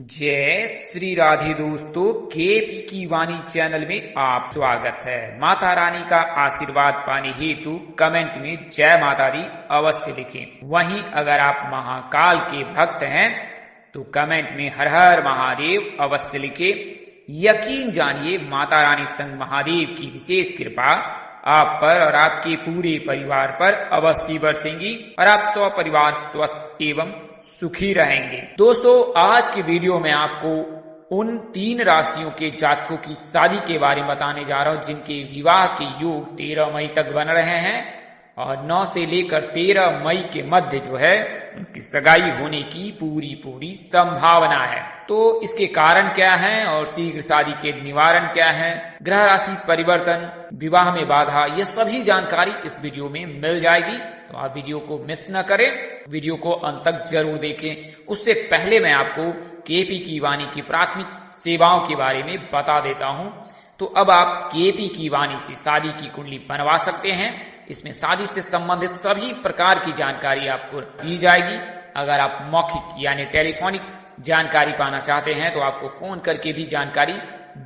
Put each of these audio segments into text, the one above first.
जय श्री राधे दोस्तों, केपी की वाणी चैनल में आप स्वागत है। माता रानी का आशीर्वाद पाने हेतु कमेंट में जय माता दी अवश्य लिखें। वहीं अगर आप महाकाल के भक्त हैं तो कमेंट में हर हर महादेव अवश्य लिखें। यकीन जानिए माता रानी संग महादेव की विशेष कृपा आप पर और आपके पूरे परिवार पर अवश्य बरसेंगी और आप सपरिवार स्वस्थ एवं सुखी रहेंगे। दोस्तों, आज की वीडियो में आपको उन 3 राशियों के जातकों की शादी के बारे में बताने जा रहा हूं जिनके विवाह के योग 13 मई तक बन रहे हैं और 9 से लेकर 13 मई के मध्य जो है उनकी सगाई होने की पूरी संभावना है। तो इसके कारण क्या है और शीघ्र शादी के निवारण क्या है, ग्रह राशि परिवर्तन, विवाह में बाधा, ये सभी जानकारी इस वीडियो में मिल जाएगी। तो आप वीडियो को मिस न करें, वीडियो को अंत तक जरूर देखें। उससे पहले मैं आपको केपी की वाणी की प्राथमिक सेवाओं के बारे में बता देता हूं। तो अब आप केपी की वाणी से शादी की कुंडली बनवा सकते हैं। इसमें शादी से संबंधित सभी प्रकार की जानकारी आपको दी जाएगी। अगर आप मौखिक यानी टेलीफोनिक जानकारी पाना चाहते हैं तो आपको फोन करके भी जानकारी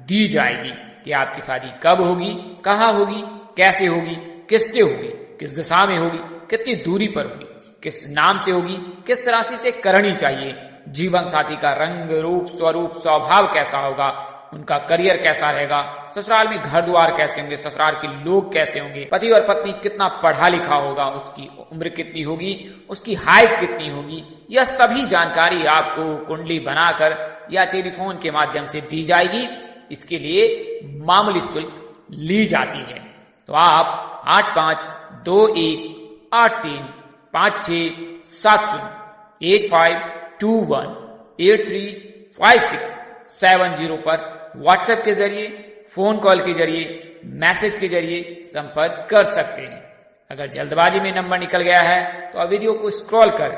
दी जाएगी कि आपकी शादी कब होगी, कहाँ होगी, कैसे होगी, किससे होगी, किस दिशा में होगी, कितनी दूरी पर होगी, किस नाम से होगी, किस राशि से करनी चाहिए, जीवन साथी का रंग रूप स्वरूप स्वभाव कैसा होगा, उनका करियर कैसा रहेगा, ससुराल में घर द्वार कैसे होंगे, ससुराल के लोग कैसे होंगे, पति और पत्नी कितना पढ़ा लिखा होगा, उसकी उम्र कितनी होगी, उसकी हाइट कितनी होगी, यह सभी जानकारी आपको कुंडली बनाकर या टेलीफोन के माध्यम से दी जाएगी। इसके लिए मामूली शुल्क ली जाती है। तो आप 8528535670 पर व्हाट्सएप के जरिए, फोन कॉल के जरिए, मैसेज के जरिए संपर्क कर सकते हैं। अगर जल्दबाजी में नंबर निकल गया है तो आप वीडियो को स्क्रॉल कर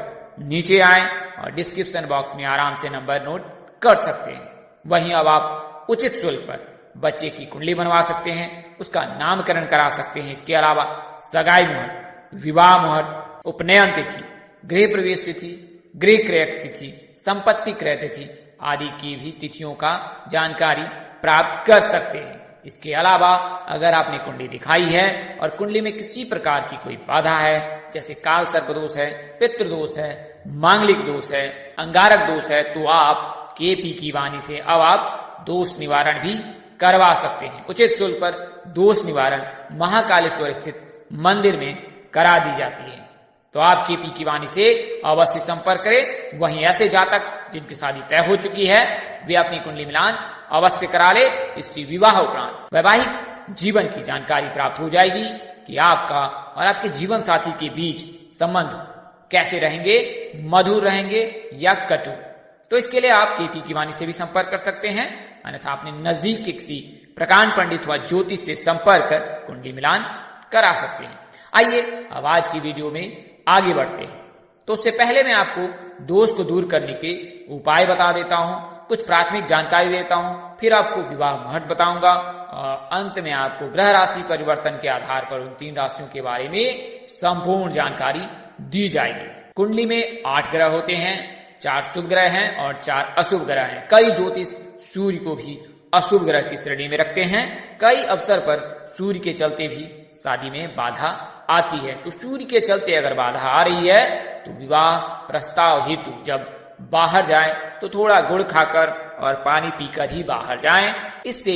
नीचे आए और डिस्क्रिप्शन बॉक्स में आराम से नंबर नोट कर सकते हैं। वहीं अब आप उचित शुल्क पर बच्चे की कुंडली बनवा सकते हैं, उसका नामकरण करा सकते हैं। इसके अलावा सगाई मुहूर्त, विवाह मुहूर्त, उपनयन तिथि, गृह प्रवेश तिथि, गृह क्रय तिथि, संपत्ति क्रय तिथि आदि की भी तिथियों का जानकारी प्राप्त कर सकते हैं। इसके अलावा अगर आपने कुंडली दिखाई है और कुंडली में किसी प्रकार की कोई बाधा है, जैसे काल सर्प दोष है, पितृ दोष है, मांगलिक दोष है, अंगारक दोष है, तो आप केपी की वाणी से अब आप दोष निवारण भी करवा सकते हैं। उचित शुल्क पर दोष निवारण महाकालेश्वर स्थित मंदिर में करा दी जाती है। तो आप केपी की वाणी से अवश्य संपर्क करें। वहीं ऐसे जातक जिनकी शादी तय हो चुकी है वे अपनी कुंडली मिलान अवश्य करा ले। इससे विवाह उपरांत वैवाहिक जीवन की जानकारी प्राप्त हो जाएगी कि आपका और आपके जीवन साथी के बीच संबंध कैसे रहेंगे, मधुर रहेंगे या कटु। तो इसके लिए आप केपी की वाणी से भी संपर्क कर सकते हैं, अन्यथा अपने नजदीक के किसी प्रकांड पंडित व ज्योतिष से संपर्क कर कुंडली मिलान करा सकते हैं। आइए अब आज की वीडियो में आगे बढ़ते हैं। तो उससे पहले मैं आपको दोष को दूर करने के उपाय बता देता हूं, कुछ प्राथमिक जानकारी देता हूं, फिर आपको विवाह मुहूर्त बताऊंगा और अंत में आपको ग्रह राशि परिवर्तन के आधार पर उन 3 राशियों के बारे में संपूर्ण जानकारी दी जाएगी। कुंडली में 8 ग्रह होते हैं, 4 शुभ ग्रह हैं और 4 अशुभ ग्रह हैं। कई ज्योतिष सूर्य को भी अशुभ ग्रह की श्रेणी में रखते हैं। कई अवसर पर सूर्य के चलते भी शादी में बाधा आती है। तो सूर्य के चलते अगर बाधा आ रही है तो विवाह प्रस्ताव हेतु जब बाहर जाएं तो थोड़ा गुड़ खाकर और पानी पीकर ही बाहर जाएं। इससे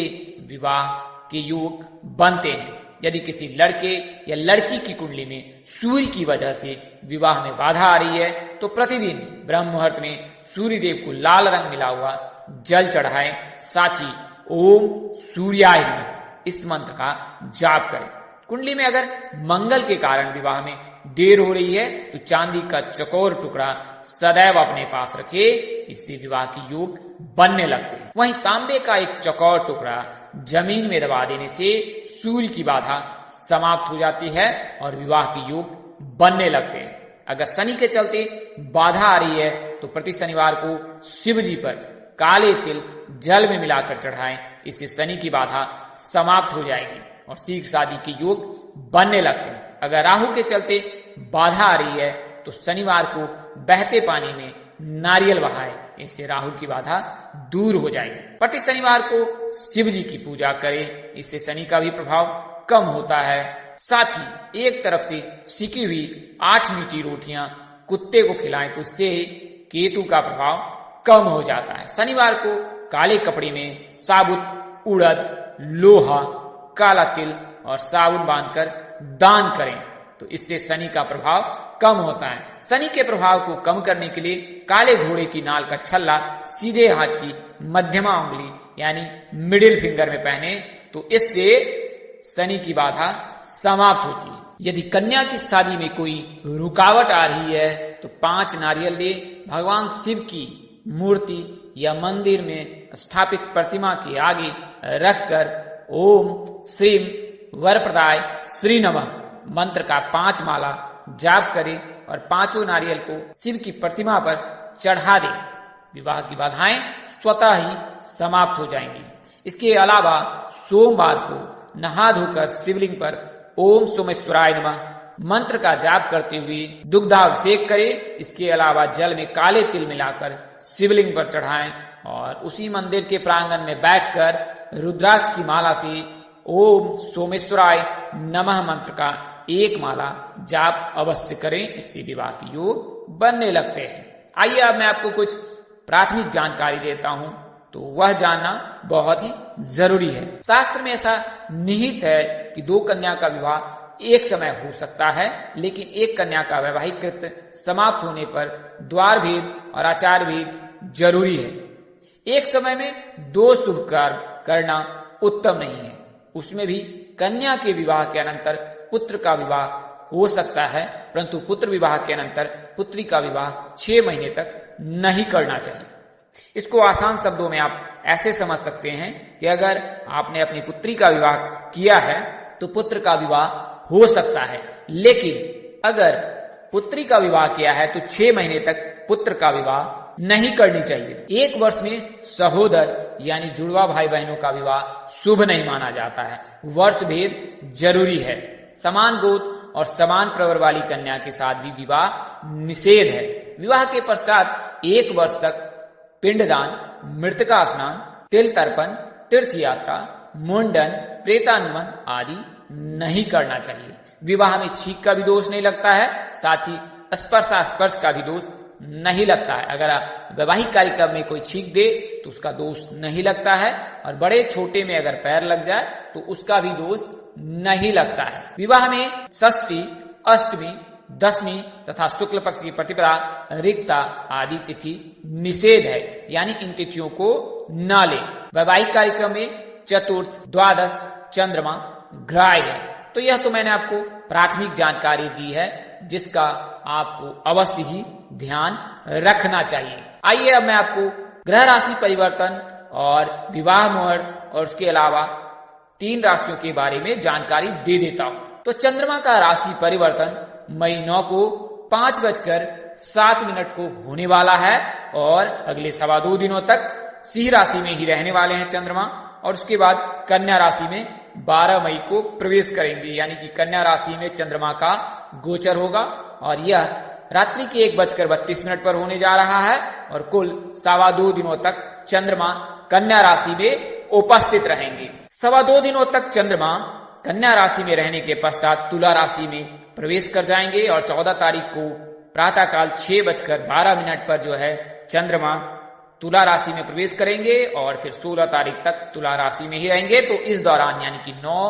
विवाह के योग बनते हैं। यदि किसी लड़के या लड़की की कुंडली में सूर्य की वजह से विवाह में बाधा आ रही है तो प्रतिदिन ब्रह्म मुहूर्त में सूर्य देव को लाल रंग मिला हुआ जल चढ़ाएं। साथ ही ओम सूर्याय नमः इस मंत्र का जाप करें। कुंडली में अगर मंगल के कारण विवाह में देर हो रही है तो चांदी का चकोर टुकड़ा सदैव अपने पास रखे, इससे विवाह की योग बनने लगते हैं। वहीं तांबे का एक चकोर टुकड़ा जमीन में दबा देने से सूर्य की बाधा समाप्त हो जाती है और विवाह की योग बनने लगते हैं। अगर शनि के चलते बाधा आ रही है तो प्रति शनिवार को शिव जी पर काले तिल जल में मिलाकर चढ़ाएं। इससे शनि की बाधा समाप्त हो जाएगी और शीघ्र शादी के योग बनने लगते हैं। अगर राहु के चलते बाधा आ रही है तो शनिवार को बहते पानी में नारियल बहाएं। इससे राहु की बाधा दूर हो जाएगी। प्रति शनिवार को शिव जी की पूजा करें, इससे शनि का भी प्रभाव कम होता है। साथ ही एक तरफ से सिकी हुई 8 मीठी रोटियां कुत्ते को खिलाएं तो उससे केतु का प्रभाव कम हो जाता है। शनिवार को काले कपड़े में साबुत उड़द, लोहा, काला तिल और साबुन बांधकर दान करें तो इससे शनि का प्रभाव कम होता है। शनि के प्रभाव को कम करने के लिए काले घोड़े की नाल का छल्ला सीधे हाथ की मध्यमा उंगली यानी मिडिल फिंगर में पहने तो इससे शनि की बाधा समाप्त होती है। यदि कन्या की शादी में कोई रुकावट आ रही है तो 5 नारियल ले भगवान शिव की मूर्ति या मंदिर में स्थापित प्रतिमा के आगे रखकर ओम श्रीम वरप्रदाय श्री नमः मंत्र का 5 माला जाप करें और 5 नारियल को शिव की प्रतिमा पर चढ़ा दें। विवाह की बाधाएं स्वतः ही समाप्त हो जाएंगी। इसके अलावा सोमवार को नहा धोकर शिवलिंग पर ओम सोमेश्वराय नमः मंत्र का जाप करते हुए दुग्धाभिषेक करें। इसके अलावा जल में काले तिल मिलाकर शिवलिंग पर चढ़ाएं और उसी मंदिर के प्रांगण में बैठकर रुद्राक्ष की माला से ओम सोमेश्वराय नमः मंत्र का 1 माला जाप अवश्य करें। इससे विवाह की योग बनने लगते हैं। आइए अब मैं आपको कुछ प्राथमिक जानकारी देता हूं तो वह जानना बहुत ही जरूरी है। शास्त्र में ऐसा निहित है कि 2 कन्या का विवाह एक समय हो सकता है, लेकिन एक कन्या का वैवाहिक कृत्य समाप्त होने पर द्वार भेद और आचार भेद जरूरी है। एक समय में 2 शुभ कार्य करना उत्तम नहीं है। उसमें भी कन्या के विवाह के अनंतर पुत्र का विवाह हो सकता है, परंतु पुत्र विवाह के अनंतर पुत्री का विवाह 6 महीने तक नहीं करना चाहिए। इसको आसान शब्दों में आप ऐसे समझ सकते हैं कि अगर आपने अपनी पुत्री का विवाह किया है तो पुत्र का विवाह हो सकता है, लेकिन अगर पुत्री का विवाह किया है तो 6 महीने तक पुत्र का विवाह नहीं करनी चाहिए। 1 वर्ष में सहोदर यानी जुड़वा भाई बहनों का विवाह शुभ नहीं माना जाता है। वर्ष भेद जरूरी है। समान गोत्र और समान प्रवर वाली कन्या के साथ भी विवाह निषेध है। विवाह के पश्चात 1 वर्ष तक पिंडदान, मृतका स्नान, तिल तर्पण, तीर्थ यात्रा, मुंडन, प्रेतानुमन आदि नहीं करना चाहिए। विवाह में छींक का भी दोष नहीं लगता है, साथ ही स्पर्श का भी दोष नहीं लगता है। अगर वैवाहिक कार्यक्रम में कोई छींक दे तो उसका दोष नहीं लगता है और बड़े छोटे में अगर पैर लग जाए तो उसका भी दोष नहीं लगता है। विवाह में षष्ठी, अष्टमी, दशमी तथा शुक्ल पक्ष की प्रतिपदा, रिक्ता आदि तिथि निषेध है, यानी इन तिथियों को न ले। वैवाहिक कार्यक्रम में चतुर्थ, द्वादश, चंद्रमा ग्राह्य है। तो यह तो मैंने आपको प्राथमिक जानकारी दी है जिसका आपको अवश्य ही ध्यान रखना चाहिए। आइए अब मैं आपको ग्रह राशि परिवर्तन और विवाह मुहूर्त और उसके अलावा 3 राशियों के बारे में जानकारी दे देता हूं। तो चंद्रमा का राशि परिवर्तन मई 9 को 5:07 को होने वाला है और अगले 2.25 दिनों तक सिंह राशि में ही रहने वाले हैं चंद्रमा और उसके बाद कन्या राशि में 12 मई को प्रवेश करेंगे, यानी कि कन्या राशि में चंद्रमा का गोचर होगा और यह रात्रि के 1:32 पर होने जा रहा है और कुल 2.25 दिनों तक चंद्रमा कन्या राशि में उपस्थित रहेंगे। 2.25 दिनों तक चंद्रमा कन्या राशि में रहने के पश्चात तुला राशि में प्रवेश कर जाएंगे और 14 तारीख को प्रातःकाल 6:12 पर जो है चंद्रमा तुला राशि में प्रवेश करेंगे और फिर 16 तारीख तक तुला राशि में ही रहेंगे। तो इस दौरान यानी कि 9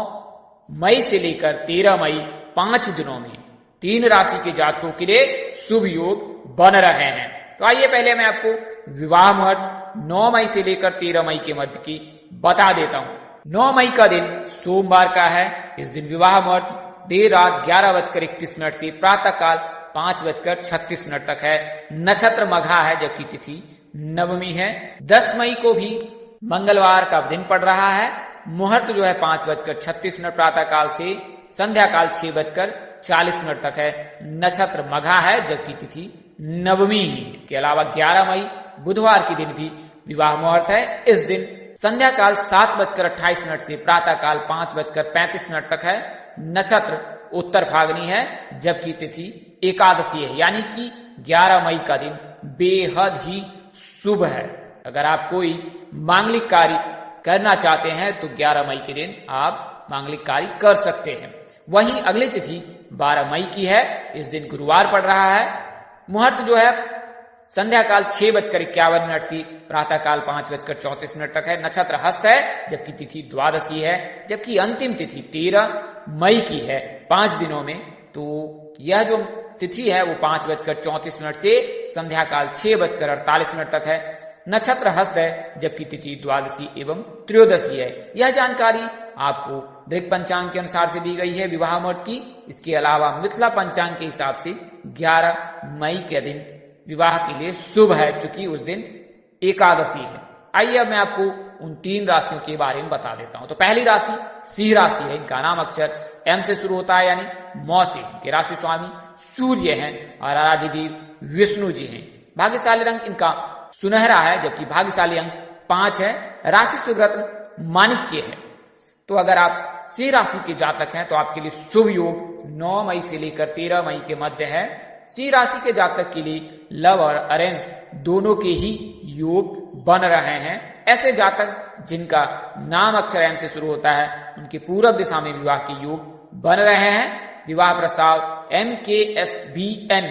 मई से लेकर 13 मई 5 दिनों में 3 राशि के जातकों के लिए शुभ योग बन रहे हैं। तो आइए पहले मैं आपको विवाह मुहूर्त 9 मई से लेकर 13 मई के मध्य की बता देता हूं। 9 मई का दिन सोमवार का है। इस दिन विवाह मुहूर्त देर रात 11:31 से प्रातःकाल 5:36 तक है। नक्षत्र मघा है जबकि तिथि नवमी है। 10 मई को भी मंगलवार का दिन पड़ रहा है। मुहूर्त जो है 5:36 प्रातःकाल से संध्या काल 6:40 तक है। नक्षत्र मघा है जबकि तिथि नवमी है। के अलावा 11 मई बुधवार के दिन भी विवाह मुहूर्त है। इस दिन संध्या काल 7:28 से प्रातःकाल 5:35 तक है। नक्षत्र उत्तर फागनी है जबकि तिथि एकादशी है, यानी कि 11 मई का दिन बेहद ही शुभ है। अगर आप कोई मांगलिक कार्य करना चाहते हैं तो 11 मई के दिन आप मांगलिक कार्य कर सकते हैं। वहीं अगली तिथि 12 मई की है। इस दिन गुरुवार पड़ रहा है। मुहूर्त जो है संध्या काल 6:51 से प्रातः काल 5:34 तक है। नक्षत्र हस्त है, जबकि तिथि द्वादशी है, जबकि अंतिम तिथि 13 मई की है। 5 दिनों में तो यह जो तिथि है वो 5:34 से संध्या काल 6:48 तक है। नक्षत्र हस्त है, जबकि तिथि द्वादशी एवं त्रयोदशी है। यह जानकारी आपको दृक पंचांग के अनुसार से दी गई है विवाह मुहूर्त की। इसके अलावा मिथिला पंचांग के हिसाब से 11 मई के दिन विवाह के लिए शुभ है, चूंकि उस दिन एकादशी है। आइए अब मैं आपको उन 3 राशियों के बारे में बता देता हूं। तो पहली राशि सिंह राशि है। इनका नाम अक्षर एम से शुरू होता है, यानी मौ से। इनके राशि स्वामी सूर्य हैं और आराध्य देव विष्णु जी हैं। भाग्यशाली रंग इनका सुनहरा है, जबकि भाग्यशाली अंक 5 है। राशि शुभ रत्न माणिक्य है। तो अगर आप सिंह राशि के जातक हैं तो आपके लिए शुभ योग 9 मई से लेकर 13 मई के मध्य है। सिंह राशि के जातक के लिए लव और अरेंज दोनों के ही योग बन रहे हैं। ऐसे जातक जिनका नाम अक्षर एम से शुरू होता है उनके पूर्व दिशा में विवाह के योग बन रहे हैं। विवाह प्रस्ताव MKSBN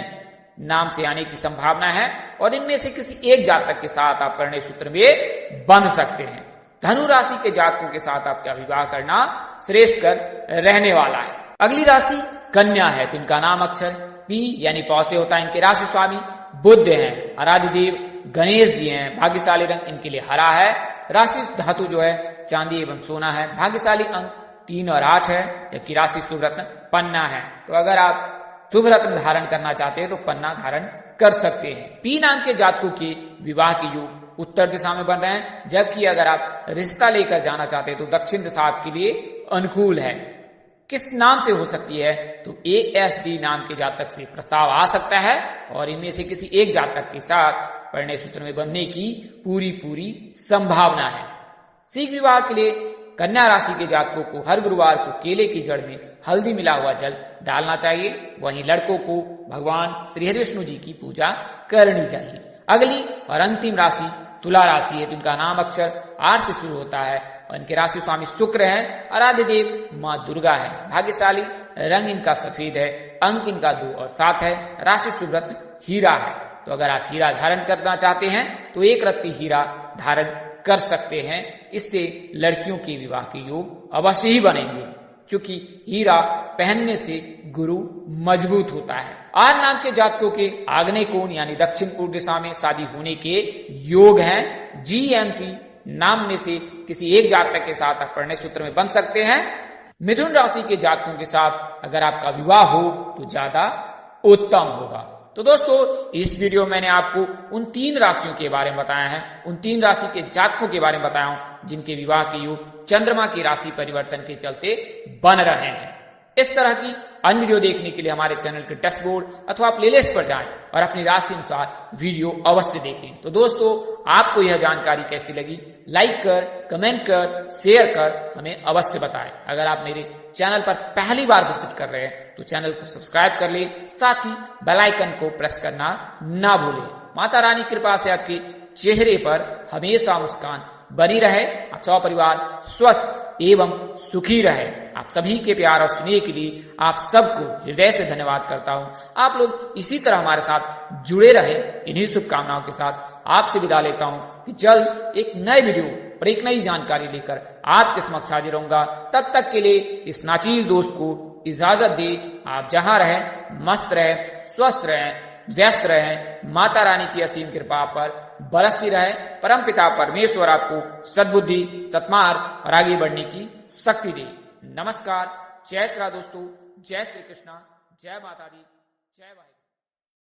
नाम से आने की संभावना है और इनमें से किसी एक जातक के साथ आप परिणय सूत्र में बंध सकते हैं। धनु राशि के जातकों के साथ आपका विवाह करना श्रेष्ठ कर रहने वाला है। अगली राशि कन्या है। तो इनका नाम अक्षर P यानी पौ से होता है। इनके राशि स्वामी बुध हैं। आराध्य देव गणेश जी हैं। भाग्यशाली रंग इनके लिए हरा है। राशि धातु जो है चांदी एवं सोना है। भाग्यशाली अंक 3 और 8 है, जबकि राशि शुभ रत्न पन्ना है। तो अगर आप शुभ रत्न धारण करना चाहते हैं तो पन्ना धारण कर सकते हैं। P नाम के जातकों के विवाह के योग उत्तर दिशा में बन रहे हैं, जबकि अगर आप रिश्ता लेकर जाना चाहते हैं तो दक्षिण दिशा आपके लिए अनुकूल है। किस नाम से हो सकती है? तो ASD नाम के जातक से प्रस्ताव आ सकता है और इनमें से किसी एक जातक के साथ परिणय सूत्र में बंधने की पूरी संभावना है। शीघ्र विवाह के लिए कन्या राशि के जातकों को हर गुरुवार को केले की जड़ में हल्दी मिला हुआ जल डालना चाहिए। वहीं लड़कों को भगवान श्री हरि विष्णु जी की पूजा करनी चाहिए। अगली और अंतिम राशि तुला राशि है। जिनका नाम अक्षर R से शुरू होता है और इनके राशि स्वामी शुक्र हैं। आराध्य देव माँ दुर्गा है। भाग्यशाली रंग इनका सफेद है। अंक इनका 2 और 7 है। राशि शुभ रत्न हीरा है। तो अगर आप हीरा धारण करना चाहते हैं तो एक रत्ती हीरा धारण कर सकते हैं। इससे लड़कियों के विवाह के योग अवश्य ही बनेंगे, चूंकि हीरा पहनने से गुरु मजबूत होता है। आर नाम के जातकों के आग्नेय कोण यानी दक्षिण पूर्व दिशा में शादी होने के योग हैं। GMT नाम में से किसी एक जातक के साथ आप परिणय सूत्र में बन सकते हैं। मिथुन राशि के जातकों के साथ अगर आपका विवाह हो तो ज्यादा उत्तम होगा। तो दोस्तों, इस वीडियो में मैंने आपको उन 3 राशियों के बारे में बताया है, उन 3 राशि के जातकों के बारे में बताया हूं जिनके विवाह के योग चंद्रमा की राशि परिवर्तन के चलते बन रहे हैं। इस तरह की अन्य वीडियो देखने के लिए हमारे चैनल के डैशबोर्ड अथवा प्लेलिस्ट पर जाएं और अपनी राशि अनुसार वीडियो अवश्य देखें। तो दोस्तों, आपको यह जानकारी कैसी लगी? लाइक कर, कमेंट कर, शेयर कर हमें अवश्य बताएं। अगर आप मेरे चैनल पर पहली बार विजिट कर रहे हैं तो चैनल को सब्सक्राइब कर ले, साथ ही बेल आइकन को प्रेस करना ना भूलें। माता रानी कृपा से आपके चेहरे पर हमेशा मुस्कान बनी रहे, आप सब परिवार स्वस्थ एवं सुखी रहे। आप सभी के प्यार और स्नेह के लिए आप सबको हृदय से धन्यवाद करता हूं। आप लोग इसी तरह हमारे साथ जुड़े रहे। इन्हीं शुभकामनाओं के साथ आपसे विदा लेता हूं कि जल्द एक नए वीडियो और एक नई जानकारी लेकर आपके समक्ष हाजिर रहूंगा। तब तक के लिए इस नाचीज दोस्त को इजाजत दे। आप जहां रहे मस्त रहे, स्वस्थ रहे, व्यस्त रहे। माता रानी की असीम कृपा पर बरसती रहे। परम पिता परमेश्वर आपको सद्बुद्धि, सत्मार्ग और आगे बढ़ने की शक्ति दे। नमस्कार, जय श्री राम दोस्तों, जय श्री कृष्णा, जय माता दी, जय वाहिगुरु।